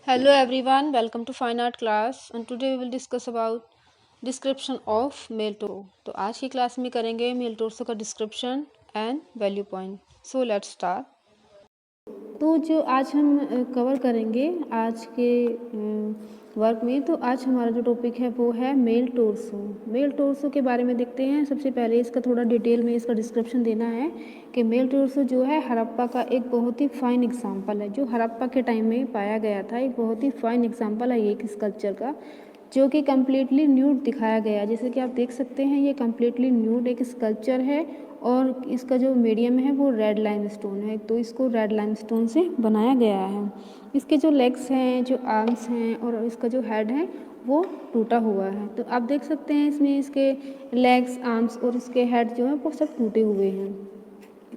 Hello everyone, welcome to Fine Art class and today we will discuss about description of male torso. तो आज की class में करेंगे male torso का description and value point. So let's start. तो जो आज हम कवर करेंगे आज के वर्क में, तो आज हमारा जो टॉपिक है वो है मेल टोर्सो। मेल टोर्सो के बारे में देखते हैं। सबसे पहले इसका थोड़ा डिटेल में इसका डिस्क्रिप्शन देना है कि मेल टोर्सो जो है हड़प्पा का एक बहुत ही फाइन एग्जाम्पल है, जो हड़प्पा के टाइम में पाया गया था। एक बहुत ही फाइन एग्जाम्पल है ये एक स्कल्पचर का, जो कि कम्प्लीटली न्यूड दिखाया गया है। जैसे कि आप देख सकते हैं ये कम्प्लीटली न्यूड एक स्कल्पचर है और इसका जो मीडियम है वो रेड लाइमस्टोन है। तो इसको रेड लाइमस्टोन से बनाया गया है। इसके जो लेग्स हैं, जो आर्म्स हैं और इसका जो हेड है वो टूटा हुआ है। तो आप देख सकते हैं इसमें इसके लेग्स, आर्म्स और इसके हेड जो है वो सब टूटे हुए हैं।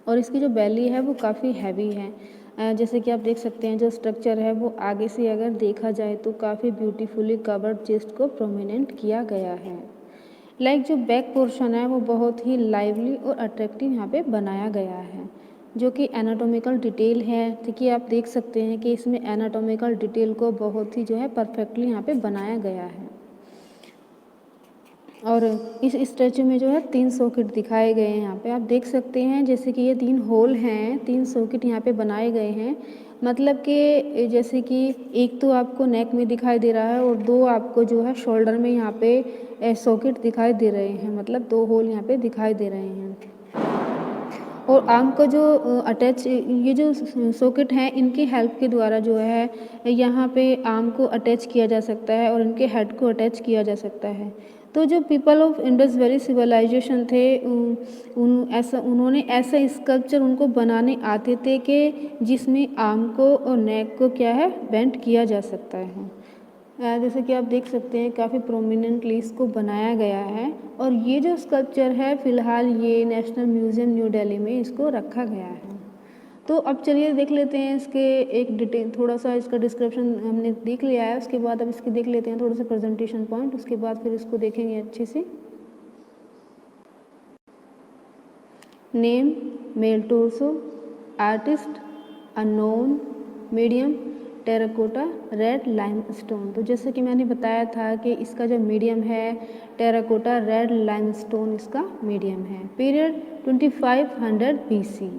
और इसकी जो बेली है वो काफ़ी हैवी है। जैसे कि आप देख सकते हैं जो स्ट्रक्चर है वो आगे से अगर देखा जाए तो काफ़ी ब्यूटीफुली कवर्ड चेस्ट को प्रोमिनेंट किया गया है। जो बैक पोर्शन है वो बहुत ही लाइवली और अट्रैक्टिव यहाँ पे बनाया गया है, जो कि एनाटॉमिकल डिटेल है। देखिए आप देख सकते हैं कि इसमें एनाटॉमिकल डिटेल को बहुत ही जो है परफेक्टली यहाँ पे बनाया गया है। और इस स्टैचू में जो है 3 सॉकेट दिखाए गए हैं। यहाँ पे आप देख सकते हैं जैसे कि ये 3 होल हैं, 3 सॉकेट यहाँ पे बनाए गए हैं। मतलब कि जैसे कि एक तो आपको नेक में दिखाई दे रहा है और 2 आपको जो है शोल्डर में यहाँ पे सॉकेट दिखाई दे रहे हैं। मतलब 2 होल यहाँ पे दिखाई दे रहे हैं। और आर्म का जो अटैच ये जो सॉकेट हैं इनकी हेल्प के द्वारा जो है यहाँ पे आर्म को अटैच किया जा सकता है और इनके हेड को अटैच किया जा सकता है। तो जो people of Indus valley civilization थे उन्होंने ऐसा स्कल्पचर उनको बनाने आते थे कि जिसमें आर्म को और नेक को क्या है बेंड किया जा सकता है। जैसे कि आप देख सकते हैं काफ़ी प्रोमिनेंटली इसको बनाया गया है। और ये जो स्कल्पचर है फ़िलहाल ये नेशनल म्यूज़ियम न्यू दिल्ली में इसको रखा गया है। तो अब चलिए देख लेते हैं इसके एक डिटेल, थोड़ा सा इसका डिस्क्रिप्शन हमने देख लिया है। उसके बाद अब इसके देख लेते हैं थोड़े से प्रेजेंटेशन पॉइंट, उसके बाद फिर इसको देखेंगे अच्छे से। Name male torso, artist unknown, medium terracotta red limestone. तो जैसे कि मैंने बताया था कि इसका जो मीडियम है टेराकोटा रेड लाइमस्टोन इसका मीडियम है। Period 2500 BC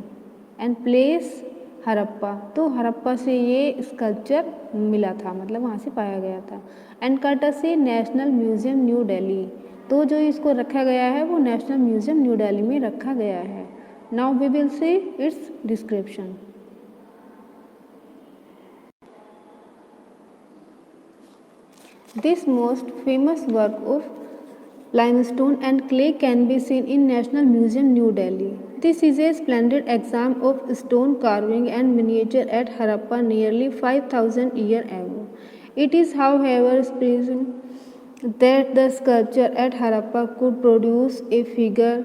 and place Harappa. तो हड़प्पा से ये स्कल्पचर मिला था, मतलब वहाँ से पाया गया था। And courtesy national museum new Delhi. तो जो इसको रखा गया है वो नेशनल म्यूज़ियम न्यू दिल्ली में रखा गया है। Now we will see its description. This most famous work of limestone and clay can be seen in National Museum, New Delhi. This is a splendid example of stone carving and miniature at Harappa nearly 5,000 years ago. It is, however, surprising that the sculpture at Harappa could produce a figure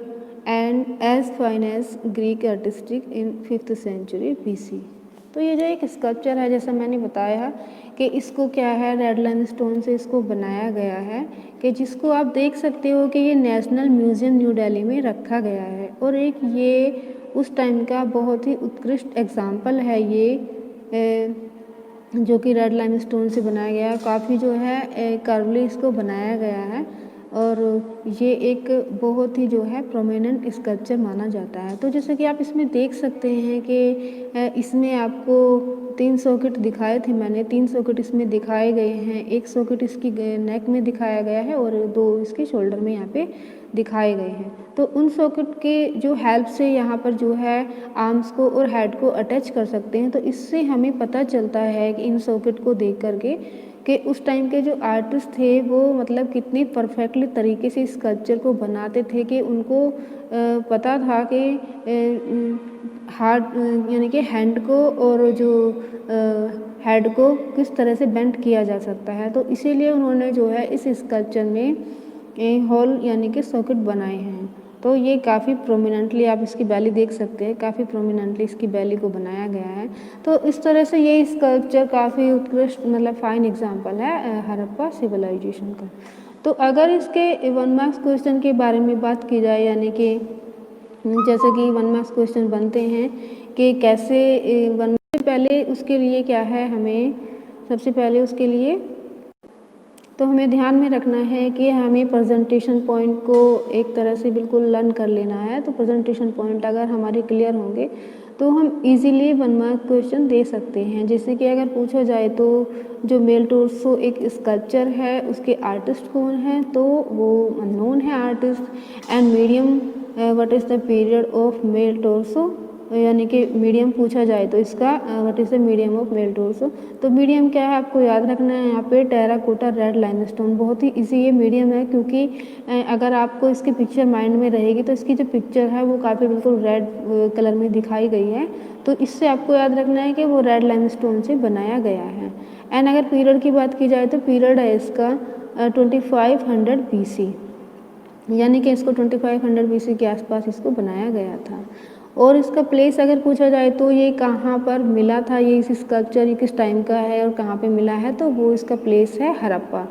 and as fine as Greek artistic in 5th century BC. तो ये जो एक sculpture है, जैसा मैंने बताया कि इसको क्या है रेड लाइमस्टोन से इसको बनाया गया है, कि जिसको आप देख सकते हो कि ये नेशनल म्यूज़ियम न्यू दिल्ली में रखा गया है। और एक ये उस टाइम का बहुत ही उत्कृष्ट एग्जाम्पल है ये जो कि रेड लाइमस्टोन से बनाया गया है। काफ़ी जो है कर्वली इसको बनाया गया है और ये एक बहुत ही जो है प्रोमिनेंट स्कल्पचर माना जाता है। तो जैसे कि आप इसमें देख सकते हैं कि इसमें आपको 3 सॉकेट दिखाए थे मैंने, 3 सॉकेट इसमें दिखाए गए हैं। एक सॉकेट इसकी नेक में दिखाया गया है और 2 इसके शोल्डर में यहाँ पे दिखाए गए हैं। तो उन सॉकेट के जो हेल्प से यहाँ पर जो है आर्म्स को और हेड को अटैच कर सकते हैं। तो इससे हमें पता चलता है कि इन सॉकेट को देख करके कि उस टाइम के जो आर्टिस्ट थे वो मतलब कितनी परफेक्टली तरीके से स्कल्पचर को बनाते थे कि उनको पता था कि हार्ट यानी कि हैंड को और जो हेड को किस तरह से बेंड किया जा सकता है। तो इसीलिए उन्होंने जो है इस स्कल्पचर में होल यानी कि सॉकेट बनाए हैं। तो ये काफ़ी प्रोमिनेंटली आप इसकी बैली देख सकते हैं, काफ़ी प्रोमिनेंटली इसकी बैली को बनाया गया है। तो इस तरह से ये स्कल्पचर काफ़ी उत्कृष्ट मतलब फाइन एग्जाम्पल है हड़प्पा सिविलाइजेशन का। तो अगर इसके 1 मार्क्स क्वेश्चन के बारे में बात की जाए, यानी कि जैसे कि 1 मार्क्स क्वेश्चन बनते हैं कि कैसे 1 पहले उसके लिए क्या है हमें सबसे पहले उसके लिए तो हमें ध्यान में रखना है कि हमें प्रेजेंटेशन पॉइंट को एक तरह से बिल्कुल लर्न कर लेना है। तो प्रेजेंटेशन पॉइंट अगर हमारे क्लियर होंगे तो हम इजीली 1 मार्क क्वेश्चन दे सकते हैं। जैसे कि अगर पूछा जाए तो जो मेल टोर्सो एक स्कल्पचर है उसके आर्टिस्ट कौन है, तो वो अननोन है artist. And medium what is the period of male torso, यानी कि मीडियम पूछा जाए तो इसका what is the medium of male torso. तो मीडियम क्या है आपको याद रखना है यहाँ पे टेराकोटा रेड लाइमस्टोन। बहुत ही इजी ये मीडियम है, क्योंकि अगर आपको इसकी पिक्चर माइंड में रहेगी तो इसकी जो पिक्चर है वो काफ़ी बिल्कुल रेड कलर में दिखाई गई है। तो इससे आपको याद रखना है कि वो रेड लाइमस्टोन से बनाया गया है। एंड अगर पीरियड की बात की जाए तो पीरियड है इसका 2500 BC, यानी कि इसको 2500 BC के आसपास इसको बनाया गया था। और इसका प्लेस अगर पूछा जाए तो ये कहाँ पर मिला था, ये इस स्कल्पचर किस टाइम का है और कहाँ पे मिला है, तो वो इसका प्लेस है हड़प्पा,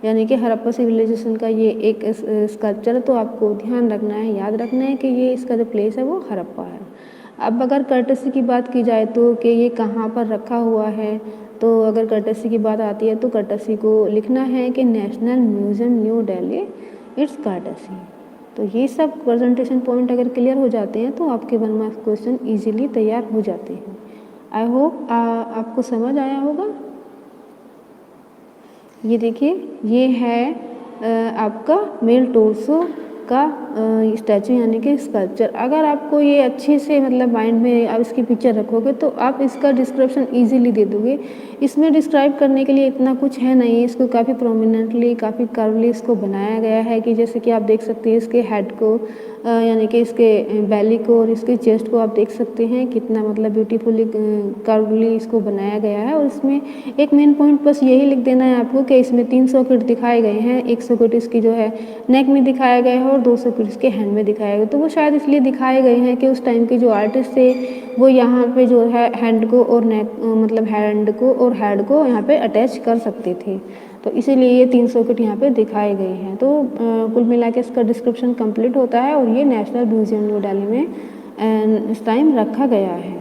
यानी कि हड़प्पा सिविलाइजेशन का ये एक स्कल्पचर है। तो आपको ध्यान रखना है, याद रखना है कि ये इसका जो प्लेस है वो हड़प्पा है। अब अगर कर्टसी की बात की जाए तो कि ये कहाँ पर रखा हुआ है, तो अगर कर्टसी की बात आती है तो कर्टसी को लिखना है कि national museum new Delhi it's courtesy. तो ये सब प्रेजेंटेशन पॉइंट अगर क्लियर हो जाते हैं तो आपके 1 मार्क्स क्वेश्चन इजीली तैयार हो जाते हैं। आई होप आपको समझ आया होगा। ये देखिए, ये है आपका मेल टोर्सो का स्टैचू, यानी कि स्कल्पचर। अगर आपको ये अच्छे से मतलब माइंड में आप इसकी पिक्चर रखोगे तो आप इसका डिस्क्रिप्शन इजीली दे दोगे। इसमें डिस्क्राइब करने के लिए इतना कुछ है नहीं, इसको काफ़ी प्रोमिनेंटली काफ़ी कर्वली इसको बनाया गया है कि जैसे कि आप देख सकते हैं इसके हेड को, यानी कि इसके बैली को और इसके चेस्ट को आप देख सकते हैं कितना मतलब ब्यूटीफुली कर्वली इसको बनाया गया है। और इसमें एक मेन पॉइंट बस यही लिख देना है आपको कि इसमें 3 सॉकेट दिखाए गए हैं। एक सॉकेट इसकी जो है नेक में दिखाया गया है और 2 सॉकेट इसके हैंड में दिखाए गए। तो वो शायद इसलिए दिखाए गए हैं कि उस टाइम के जो आर्टिस्ट थे वो यहाँ पे जो है हैंड को और नेक मतलब हैंड को और हेड को यहाँ पे अटैच कर सकते थे, तो इसीलिए ये 3 सॉकेट यहाँ पे दिखाए गए हैं। तो कुल मिला के इसका डिस्क्रिप्शन कंप्लीट होता है और ये नेशनल म्यूजियम न्यू दिल्ली में इस टाइम रखा गया है।